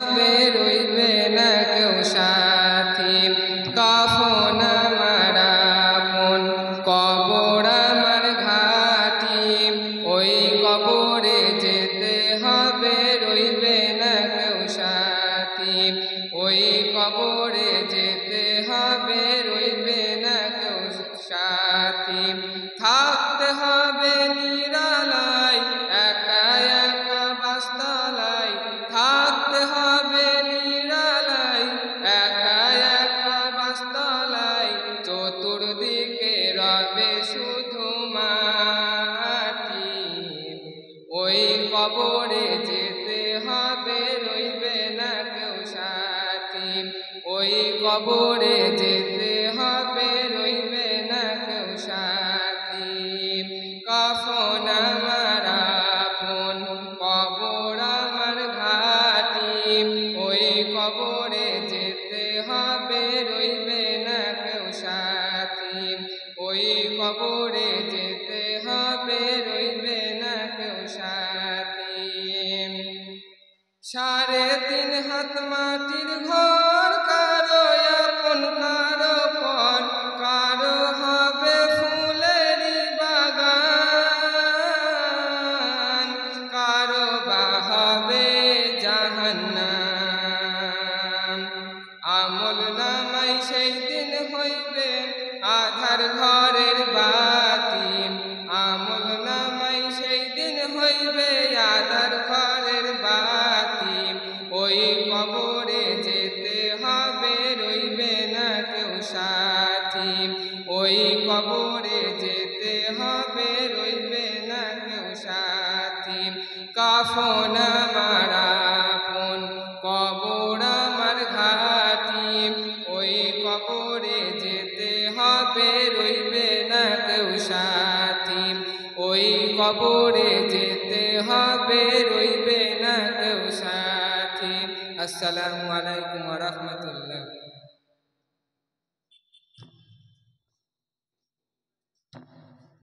বেরোইবে না কেউ সাথী, কাফন আমার আপন, কবর আমার ঘাটি। ওই কবরে যেতে হবে, রইবে না কেউ সাথী। ওই কবরে যেতে হবে, রইবে না কেউ সাথী। থাকতে হবে নিরালায়, একা একা বাসতলায়। থাকতে হবে নিরালায়, একা একা বাসতলায়। চতুর্দিকে রবে শুধু মাটি। ওই কবরে যেতে হবে, রইবে না কেউ সাথী। ওই কবরে যেতে হবে, রইবে না কেউ সাথী। কাফন আমার আপন, কবর আমার ঘাটি। ওই কবরে যেতে হবে, রইবে না কেউ সাথী। ওই কবরে যেতে হবে, রইবে না কেউ সাথী। 3.5 হাত মাটির ঘর, কারো আপন কারো পর। কারো হবে ফুলেরই বাগান, কারো বা হবে জাহান্নাম। আমল নামাই সেই দিন হইবে আধার ঘরের বাতি। আমল নামাই সেই দিন হইবে আধার ঘরের বাতি। ওই কবরে যেতে হবে, রইবে না কেউ সাথী। ওই কবরে যেতে হবে, রইবে না কেউ সাথী। কাফন আমার আপন, কবর আমার ঘাটি। ওই কবরে যেতে হবে, রইবে না কেউ সাথী। ওই কবরে যেতে হবে, রইবে না কেউ সাথী। আসসালামু আলাইকুম ওয়া রাহমাতুল্লাহ।